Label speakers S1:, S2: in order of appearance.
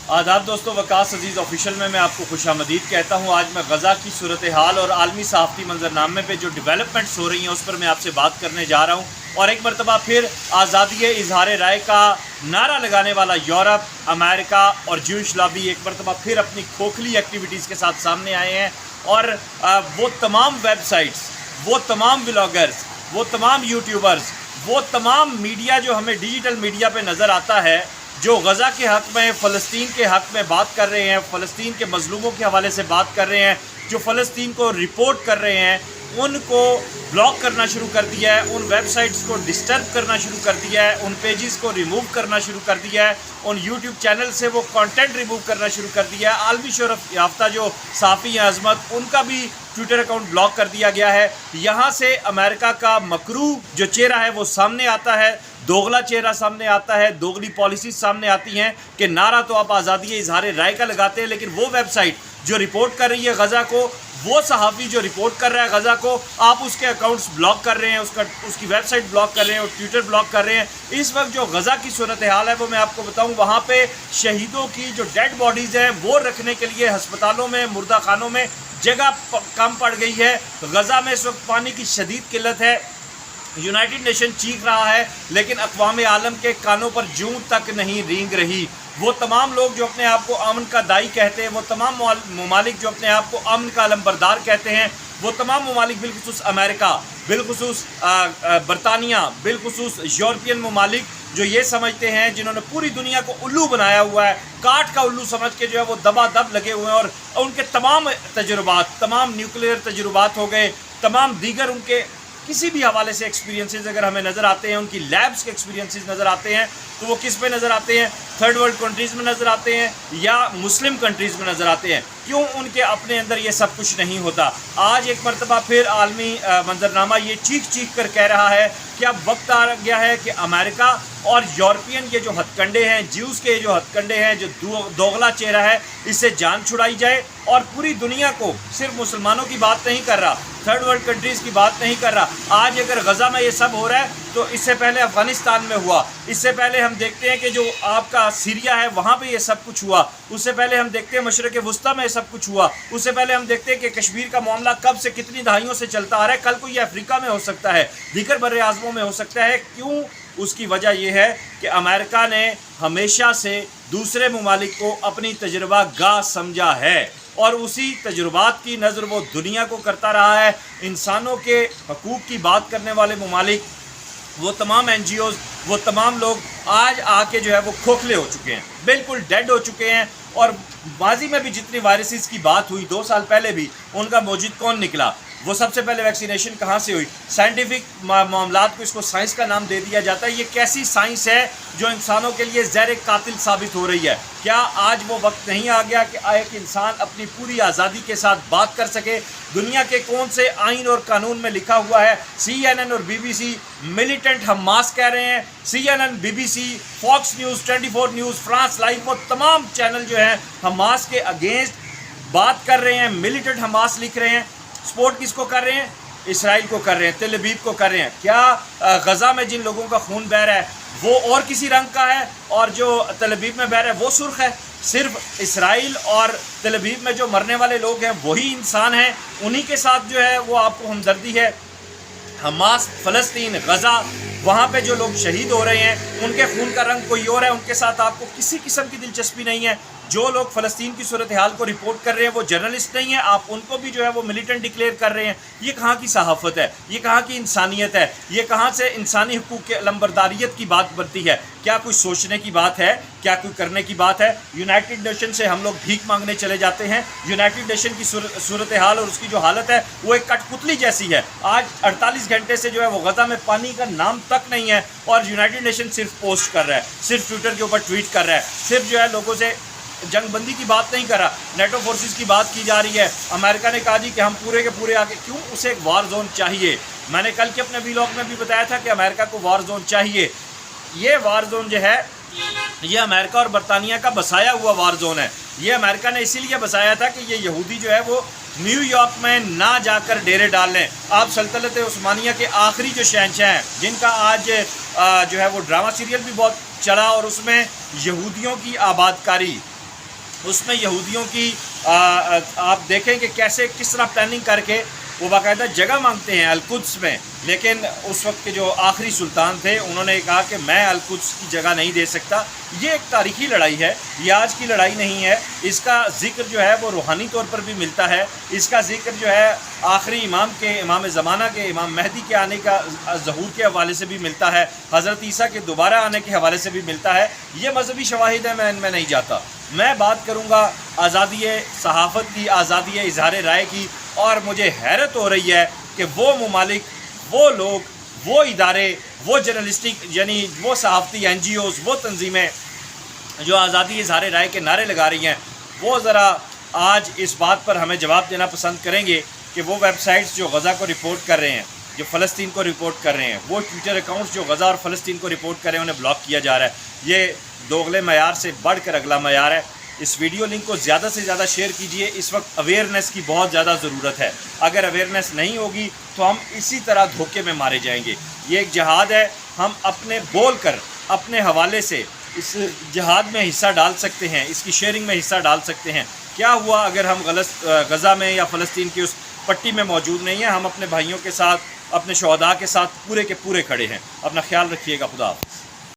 S1: آداب دوستو، وقاص عزیز آفیشیل میں آپ کو خوش آمدید کہتا ہوں۔ آج میں غزہ کی صورتحال اور عالمی صحافتی منظرنامے پہ جو ڈیولپمنٹس ہو رہی ہیں اس پر میں آپ سے بات کرنے جا رہا ہوں، اور ایک مرتبہ پھر آزادی اظہار رائے کا نعرہ لگانے والا یورپ، امریکہ اور جوش لابی ایک مرتبہ پھر اپنی کھوکھلی ایکٹیویٹیز کے ساتھ سامنے آئے ہیں، اور وہ تمام ویب سائٹس، وہ تمام بلاگرز، وہ تمام یوٹیوبرز، وہ تمام میڈیا جو ہمیں ڈیجیٹل میڈیا پہ نظر آتا ہے، جو غزہ کے حق میں، فلسطین کے حق میں بات کر رہے ہیں، فلسطین کے مظلوموں کے حوالے سے بات کر رہے ہیں، جو فلسطین کو رپورٹ کر رہے ہیں، ان کو بلاک کرنا شروع کر دیا ہے، ان ویب سائٹس کو ڈسٹرب کرنا شروع کر دیا ہے، ان پیجز کو ریموو کرنا شروع کر دیا ہے، ان یوٹیوب چینل سے وہ کانٹینٹ ریموو کرنا شروع کر دیا ہے۔ عالمی شہرت یافتہ جو صحافی ہیں عظمت، ان کا بھی ٹویٹر اکاؤنٹ بلاک کر دیا گیا ہے۔ یہاں سے امریکہ کا مکروہ جو چہرہ ہے وہ سامنے آتا ہے، دوغلا چہرہ سامنے آتا ہے، دوغلی پالیسیز سامنے آتی ہیں کہ نعرہ تو آپ آزادی اظہار رائے کا لگاتے ہیں، لیکن وہ ویب سائٹ جو رپورٹ کر رہی ہے غزہ کو، وہ صحافی جو رپورٹ کر رہا ہے غزہ کو، آپ اس کے اکاؤنٹس بلاک کر رہے ہیں، اس کی ویب سائٹ بلاک کر رہے ہیں اور ٹویٹر بلاک کر رہے ہیں۔ اس وقت جو غزہ کی صورتحال ہے وہ میں آپ کو بتاؤں، وہاں پہ شہیدوں کی جو ڈیڈ باڈیز ہیں وہ رکھنے کے لیے ہسپتالوں میں، مردہ خانوں میں جگہ کم پڑ گئی ہے۔ غزہ میں اس وقت پانی کی شدید قلت ہے۔ یونائٹڈ نیشن چیخ رہا ہے لیکن اقوام عالم کے کانوں پر جوں تک نہیں رینگ رہی۔ وہ تمام لوگ جو اپنے آپ کو امن کا دائی کہتے ہیں، وہ تمام ممالک جو اپنے آپ کو امن کا علمبردار کہتے ہیں، وہ تمام ممالک بالخصوص امریکہ، بالخصوص برطانیہ، بالخصوص یورپین ممالک جو یہ سمجھتے ہیں، جنہوں نے پوری دنیا کو الو بنایا ہوا ہے، کاٹ کا الو سمجھ کے جو ہے وہ دبا دب لگے ہوئے ہیں، اور ان کے تمام تجربات، تمام نیوکلیئر تجربات ہو گئے، تمام دیگر ان کے کسی بھی حوالے سے ایکسپیرینسز اگر ہمیں نظر آتے ہیں، ان کی لیبز کے ایکسپیرینسز نظر آتے ہیں، تو وہ کس پہ نظر آتے ہیں؟ تھرڈ ورلڈ کنٹریز میں نظر آتے ہیں یا مسلم کنٹریز میں نظر آتے ہیں۔ کیوں ان کے اپنے اندر یہ سب کچھ نہیں ہوتا؟ آج ایک مرتبہ پھر عالمی منظرنامہ یہ چیخ چیخ کر کہہ رہا ہے کہ اب وقت آ گیا ہے کہ امریکہ اور یورپین یہ جو ہتھ کنڈے ہیں، جیوز کے جو ہتھ کنڈے ہیں، جو دوغلا چہرہ ہے، اس سے جان چھڑائی جائے، اور پوری دنیا کو، صرف مسلمانوں کی بات نہیں کر رہا، تھرڈ ورلڈ کنٹریز کی بات نہیں کر رہا۔ آج اگر غزہ میں یہ سب ہو رہا ہے تو اس سے پہلے افغانستان میں ہوا، اس سے پہلے ہم دیکھتے ہیں کہ جو آپ کا سیریا ہے وہاں پہ یہ سب کچھ ہوا، اس سے پہلے ہم دیکھتے ہیں مشرق وسطیٰ میں یہ سب کچھ ہوا، اس سے پہلے ہم دیکھتے ہیں کہ کشمیر کا معاملہ کب سے کتنی دہائیوں سے چلتا آ رہا ہے، کل کو یہ افریقہ میں ہو سکتا ہے، دیگر بر اعظموں میں ہو سکتا ہے۔ کیوں؟ اس کی وجہ یہ ہے کہ امریکہ نے ہمیشہ سے دوسرے ممالک کو اپنی تجربہ گاہ سمجھا ہے، اور اسی تجربات کی نظر وہ دنیا کو کرتا رہا ہے۔ انسانوں کے حقوق کی بات کرنے والے ممالک، وہ تمام این جی اوز، وہ تمام لوگ آج آ کے جو ہے وہ کھوکھلے ہو چکے ہیں، بالکل ڈیڈ ہو چکے ہیں۔ اور ماضی میں بھی جتنی وائرسز کی بات ہوئی 2 سال پہلے بھی، ان کا موجد کون نکلا؟ وہ سب سے پہلے ویکسینیشن کہاں سے ہوئی؟ سائنٹیفک معاملات کو، اس کو سائنس کا نام دے دیا جاتا ہے۔ یہ کیسی سائنس ہے جو انسانوں کے لیے زہر قاتل ثابت ہو رہی ہے؟ کیا آج وہ وقت نہیں آ گیا کہ ایک انسان اپنی پوری آزادی کے ساتھ بات کر سکے؟ دنیا کے کون سے آئین اور قانون میں لکھا ہوا ہے؟ سی این این اور B B C militant Hamas کہہ رہے ہیں، C N N, B B C, Fox News, 24 News, France live, وہ تمام چینل جو ہیں حماس کے اگینسٹ بات کر رہے ہیں، ملیٹنٹ حماس لکھ رہے ہیں۔ سپورٹ کس کو کر رہے ہیں؟ اسرائیل کو کر رہے ہیں، تل ابیب کو کر رہے ہیں۔ کیا غزہ میں جن لوگوں کا خون بہہ رہا ہے وہ اور کسی رنگ کا ہے، اور جو تل ابیب میں بہہ رہا ہے وہ سرخ ہے؟ صرف اسرائیل اور تل ابیب میں جو مرنے والے لوگ ہیں وہی انسان ہیں، انہی کے ساتھ جو ہے وہ آپ کو ہمدردی ہے۔ حماس، فلسطین، غزہ، وہاں پہ جو لوگ شہید ہو رہے ہیں ان کے خون کا رنگ کوئی اور ہے، ان کے ساتھ آپ کو کسی قسم کی دلچسپی نہیں ہے۔ جو لوگ فلسطین کی صورتحال کو رپورٹ کر رہے ہیں وہ جرنلسٹ نہیں ہیں، آپ ان کو بھی جو ہے وہ ملیٹنٹ ڈکلیئر کر رہے ہیں۔ یہ کہاں کی صحافت ہے؟ یہ کہاں کی انسانیت ہے؟ یہ کہاں سے انسانی حقوق کے علمبرداریت کی بات بنتی ہے؟ کیا کوئی سوچنے کی بات ہے؟ کیا کوئی کرنے کی بات ہے؟ یونائٹڈ نیشن سے ہم لوگ بھیک مانگنے چلے جاتے ہیں۔ یونائٹڈ نیشن کی صورتحال اور اس کی جو حالت ہے وہ ایک کٹ پتلی جیسی ہے۔ آج 48 گھنٹے سے جو ہے وہ غزہ میں پانی کا نام تک نہیں ہے، اور یونائٹڈ نیشن صرف پوسٹ کر رہا ہے، صرف ٹویٹر کے اوپر ٹویٹ کر رہا ہے، صرف جو ہے لوگوں سے جنگ بندی کی بات نہیں کر رہا۔ نیٹو فورسز کی بات کی جا رہی ہے۔ امریکہ نے کہا جی کہ ہم پورے کے پورے آگے، کیوں؟ اسے ایک وار زون چاہیے۔ میں نے کل کے اپنے ویلاگ میں بھی بتایا تھا کہ امریکہ کو وار زون چاہیے۔ یہ وار زون جو ہے یہ امریکہ اور برطانیہ کا بسایا ہوا وار زون ہے۔ یہ امریکہ نے اسی لیے بسایا تھا کہ یہ یہودی جو ہے وہ نیو یارک میں نہ جا کر ڈیرے ڈال لیں۔ آپ سلطنت عثمانیہ کے آخری جو شہنشاہ ہیں، جن کا آج جو ہے وہ ڈرامہ سیریل بھی بہت چلا، اور اس میں یہودیوں کی آباد کاری، اس میں یہودیوں کی آپ دیکھیں کہ کیسے کس طرح پلاننگ کر کے وہ باقاعدہ جگہ مانگتے ہیں القدس میں، لیکن اس وقت کے جو آخری سلطان تھے انہوں نے کہا کہ میں القدس کی جگہ نہیں دے سکتا۔ یہ ایک تاریخی لڑائی ہے، یہ آج کی لڑائی نہیں ہے۔ اس کا ذکر جو ہے وہ روحانی طور پر بھی ملتا ہے، اس کا ذکر جو ہے آخری امام کے، امام زمانہ کے، امام مہدی کے آنے کا ظہور کے حوالے سے بھی ملتا ہے، حضرت عیسیٰ کے دوبارہ آنے کے حوالے سے بھی ملتا ہے۔ یہ مذہبی شواہد ہیں، میں ان میں نہیں جاتا۔ میں بات کروں گا آزادی صحافت کی، آزادی اظہار رائے کی، اور مجھے حیرت ہو رہی ہے کہ وہ ممالک، وہ لوگ، وہ ادارے، وہ جرنلسٹک یعنی وہ صحافتی این جی اوز، وہ تنظیمیں جو آزادی اظہار رائے کے نعرے لگا رہی ہیں، وہ ذرا آج اس بات پر ہمیں جواب دینا پسند کریں گے کہ وہ ویب سائٹس جو غزہ کو رپورٹ کر رہے ہیں، جو فلسطین کو رپورٹ کر رہے ہیں، وہ ٹویٹر اکاؤنٹس جو غزہ اور فلسطین کو رپورٹ کر رہے ہیں انہیں بلاک کیا جا رہا ہے۔ یہ دوغلے معیار سے بڑھ کر اگلا معیار ہے۔ اس ویڈیو لنک کو زیادہ سے زیادہ شیئر کیجئے۔ اس وقت اویئرنیس کی بہت زیادہ ضرورت ہے۔ اگر اویئرنیس نہیں ہوگی تو ہم اسی طرح دھوکے میں مارے جائیں گے۔ یہ ایک جہاد ہے، ہم اپنے بول کر، اپنے حوالے سے اس جہاد میں حصہ ڈال سکتے ہیں، اس کی شیئرنگ میں حصہ ڈال سکتے ہیں۔ کیا ہوا اگر ہم غزہ میں یا فلسطین کی اس پٹی میں موجود نہیں ہیں؟ ہم اپنے بھائیوں کے ساتھ، اپنے شہداء کے ساتھ پورے کے پورے کھڑے ہیں۔ اپنا خیال رکھیے گا۔ خدا حافظ۔